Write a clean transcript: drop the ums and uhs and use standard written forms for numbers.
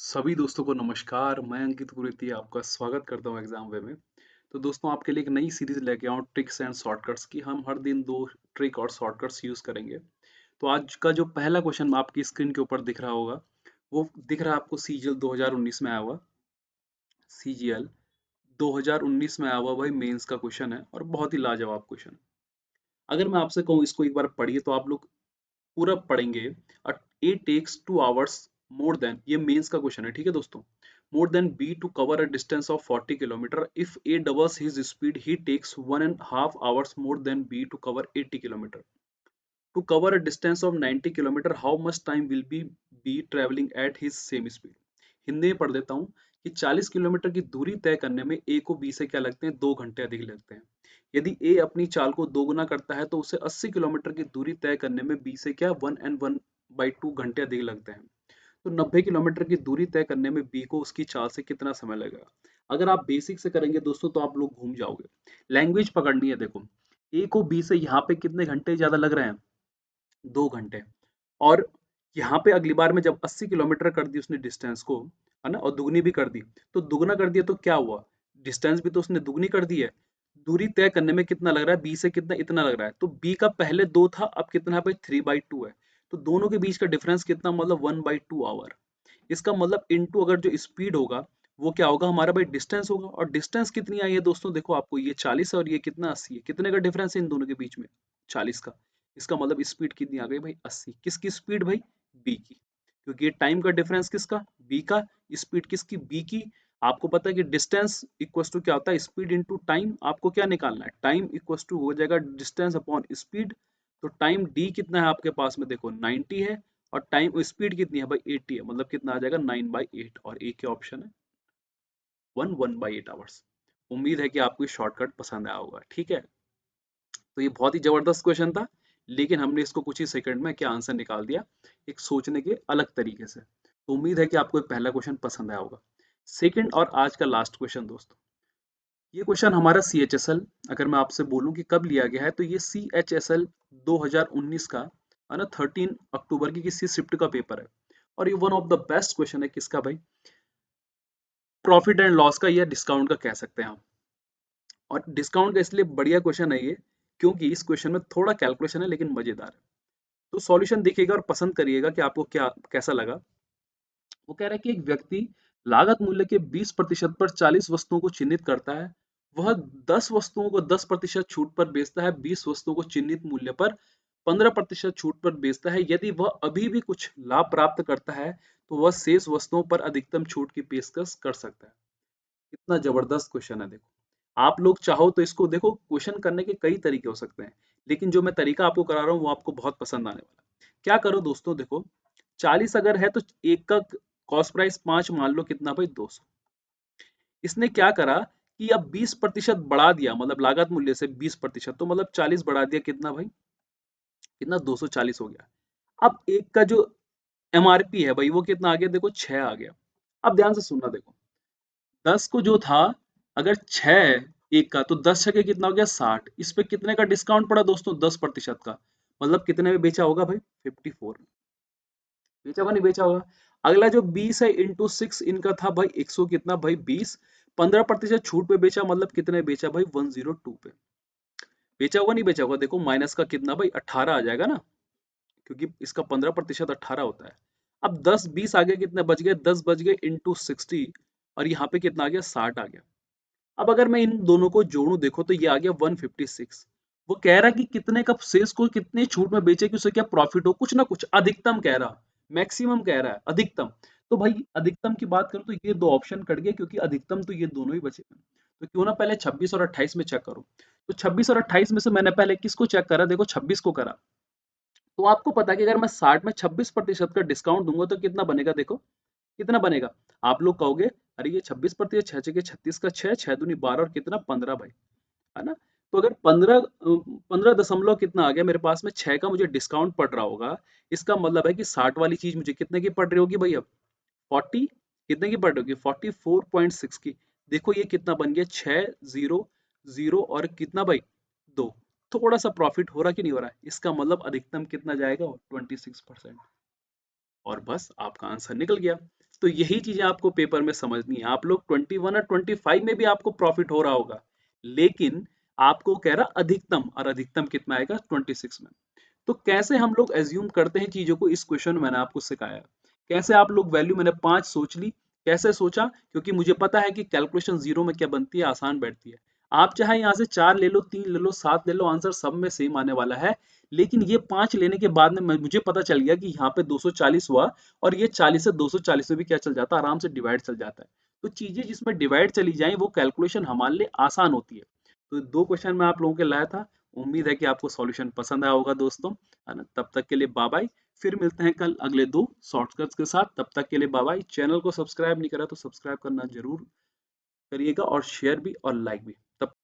सभी दोस्तों को नमस्कार। मैं अंकित गुरुती आपका स्वागत करता हूँ एग्जाम वे में। तो दोस्तों आपके लिए एक नई सीरीज लेके आऊँ ट्रिक्स एंड शॉर्टकट्स की। हम हर दिन दो ट्रिक और शॉर्टकट्स यूज करेंगे। तो आज का जो पहला क्वेश्चन आपकी स्क्रीन के ऊपर दिख रहा होगा, वो दिख रहा है आपको सीजीएल 2019 में आया हुआ। सीजीएल 2019 में आया हुआ भाई मेंस का क्वेश्चन है और बहुत ही लाजवाब क्वेश्चन है। अगर मैं आपसे कहूँ इसको एक बार पढ़िए तो आप लोग पूरा पढ़ेंगे। A takes 2 hours more than, ये मेंस का क्वेश्चन है, ठीक है दोस्तों। More than B to cover a distance of 40 kilometre. If A doubles his speed he takes 1.5 hours more than B to cover 80 kilometre. To cover a distance of 90 kilometre how much time will B travelling at his same speed. Hindi में पढ़ देता हूँ कि 40 kilometre की दूरी तय करने में ए को बी से क्या लगते हैं, 2 घंटे अधिक लगते हैं। यदि ए अपनी चाल को दोगुना करता है तो उसे 80 किलोमीटर की दूरी तय करने में बी से क्या 1 and 1/2 घंटे अधिक लगते हैं। तो 90 किलोमीटर की दूरी तय करने में बी को उसकी चाल से कितना समय लगेगा। अगर आप बेसिक से करेंगे दोस्तों तो आप लोग घूम जाओगे। लैंग्वेज पकड़नी है, देखो ए को बी से यहाँ पे कितने घंटे ज्यादा लग रहे हैं, 2 घंटे। और यहाँ पे अगली बार में जब 80 किलोमीटर कर दी उसने डिस्टेंस को, है ना, और दुगनी भी कर दी, तो दुगना कर दिया तो क्या हुआ, डिस्टेंस भी तो उसने दुगनी कर दी है। दूरी तय करने में कितना लग रहा है, बी से कितना, इतना लग रहा है। तो बी का पहले 2 था, अब कितना है भाई, 3/2 है। तो दोनों के बीच का डिफरेंस कितना, मतलब 1/2 आवर। इसका मतलब इनटू अगर जो स्पीड होगा वो क्या होगा हमारा भाई, डिस्टेंस होगा। और डिस्टेंस कितनी आई है दोस्तों, देखो आपको ये 40 है और ये कितना 80 है। कितने का डिफरेंस है इन दोनों के बीच में, 40 का। इसका मतलब स्पीड कितनी आ गई भाई, 80। किसकी स्पीड भाई, बी की। क्योंकि ये टाइम का डिफरेंस किसका, बी का। स्पीड किसकी, बी की। आपको पता है कि डिस्टेंस इक्वल्स टू क्या होता है, स्पीड इनटू टाइम। आपको क्या निकालना है, टाइम इक्वल्स टू हो जाएगा डिस्टेंस अपॉन स्पीड। तो टाइम डी कितना है आपके पास में, देखो 90 है। और टाइम स्पीड कितनी है भाई, 80 है। मतलब कितना आ जाएगा, 9/8। और ए के ऑप्शन है 1/8 आवर्स। उम्मीद है कि आपको ये शॉर्टकट पसंद आया होगा, ठीक है। तो ये बहुत ही जबरदस्त क्वेश्चन था, लेकिन हमने इसको कुछ ही सेकंड में क्या आंसर निकाल दिया, एक सोचने के अलग तरीके से। तो उम्मीद है कि आपको ये पहला क्वेश्चन पसंद आया होगा। सेकंड और आज का लास्ट क्वेश्चन दोस्तों, ये क्वेश्चन हमारा CHSL, अगर मैं आपसे बोलूं कि कब लिया गया है, तो ये CHSL 2019 का, है ना, 13 अक्टूबर की किसी शिफ्ट का पेपर है। और ये one of the best question है किसका भाई, प्रॉफिट एंड लॉस का या डिस्काउंट का कह सकते हैं हम। और डिस्काउंट का इसलिए बढ़िया क्वेश्चन है ये, क्योंकि इस क्वेश्चन में थोड़ा कैलकुलेशन है लेकिन मजेदार है। तो सॉल्यूशन देखिएगा और पसंद करिएगा कि आपको क्या कैसा लगा। वो कह रहा है कि एक व्यक्ति लागत मूल्य के 20% पर 40 वस्तुओं को चिन्हित करता है। वह 10 वस्तुओं को 10% छूट पर बेचता है, 20 वस्तुओं को चिन्हित मूल्य पर 15% छूट पर बेचता है। यदि वह अभी भी कुछ लाभ प्राप्त करता है तो वह शेष वस्तुओं पर अधिकतम छूट की पेशकश कर सकता है। कितना जबरदस्त क्वेश्चन है, देखो आप लोग चाहो तो इसको देखो, क्वेश्चन करने के कई तरीके हो सकते हैं, लेकिन जो मैं तरीका आपको करा रहा हूँ वो आपको बहुत पसंद आने वाला है। क्या करो दोस्तों, देखो 40 अगर है तो एक का कॉस्ट प्राइस 5 मान लो, कितना भाई, 200। इसने क्या करा कि अब 20% बढ़ा दिया, मतलब लागत मूल्य से 20%, तो मतलब 40 बढ़ा दिया, कितना भाई, कितना, 240 हो गया। अब एक का जो MRP है भाई वो कितना आ गया, देखो 6 आ गया। अब ध्यान से सुनना, देखो 10 को जो था, अगर 6 एक का, तो 10 छके कितना हो गया, 60। इस पे कितने का डिस्काउंट पड़ा दोस्तों, 10% का। मतलब कितने में बेचा होगा भाई, 54 में। बेचा होगा नहीं बेचा होगा। अगला जो 20 है इंटू 6 इनका था भाई 100, कितना भाई 20। 15% छूट पे बेचा, मतलब कितने बेचा भाई, 102 पे। बेचा होगा नहीं बेचा होगा, देखो माइनस का कितना भाई, 18 आ जाएगा ना, क्योंकि इसका 15% 18 होता है। अब 10 20 आगे कितने बच गए, 10 बच गए इंटू 60। और यहाँ पे कितना आ गया, 60 आ गया। अब अगर मैं इन दोनों को जोड़ूं, देखो तो ये आ गया 156। वो कह रहा है कि कितने का शेष को कितनी छूट में बेचे कि उसे क्या प्रॉफिट हो, कुछ ना कुछ अधिकतम कह रहा, मैक्सिमम कह रहा है, अधिकतम। तो भाई अधिकतम की बात करूं तो ये दो ऑप्शन कट गए, क्योंकि अधिकतम तो ये दोनों ही बचे। तो क्यों ना पहले 26 और 28 में चेक करो। तो 26 और 28 में से मैंने पहले किसको चेक करा, देखो 26 को करा। तो आपको पता है कि अगर मैं 60 में 26% का डिस्काउंट दूंगा तो कितना बनेगा, देखो कितना बनेगा। आप लोग कहोगे अरे ये 26%, 6 6 36 का 6, 6 दूनी 12 और कितना 15 भाई, है ना। तो अगर 15 दशमलव कितना आ गया मेरे पास में, 6 का मुझे डिस्काउंट पड़ रहा होगा। इसका मतलब है कि 60 वाली चीज मुझे कितने की पड़ रही होगी भाई, अब 40, कितने की पड़ रही होगी, 44.6 की। देखो ये कितना बन गया, 6 0 0 और कितना भाई, 2। थोड़ा सा प्रॉफिट हो रहा कि नहीं हो रहा है, इसका मतलब अधिकतम कितना जाएगा, 26%। और बस आपका आंसर निकल गया। तो यही चीजें आपको पेपर में समझनी है। आप लोग 21 और 25 में भी आपको प्रॉफिट हो रहा होगा, लेकिन आपको कह रहा अधिकतम, और अधिकतम कितना आएगा 26 में। तो कैसे हम लोग एज्यूम करते हैं चीजों को, इस क्वेश्चन में मैंने आपको सिखाया। कैसे आप लोग वैल्यू, मैंने 5 सोच ली। कैसे सोचा? क्योंकि मुझे पता है कि कैलकुलेशन जीरो में क्या बनती है, आसान बैठती है। आप चाहे यहाँ से 4 ले लो, 3 ले लो, 7 ले लो, आंसर सब में सेम आने वाला है। लेकिन ये 5 लेने के बाद में मुझे पता चल गया कि यहाँ पे 240 हुआ, और ये 40 से 240 में भी क्या चल जाता है, आराम से डिवाइड चल जाता है। तो चीजें जिसमें डिवाइड चली जाए वो कैलकुलेशन हमारे लिए आसान होती है। तो 2 क्वेश्चन मैं आप लोगों के लाया था। उम्मीद है कि आपको सॉल्यूशन पसंद आया होगा दोस्तों, है ना? तब तक के लिए बाय बाय। फिर मिलते हैं कल अगले 2 शॉर्टकट्स के साथ। तब तक के लिए बाय बाय। चैनल को सब्सक्राइब नहीं करा तो सब्सक्राइब करना जरूर करिएगा, और शेयर भी और लाइक भी।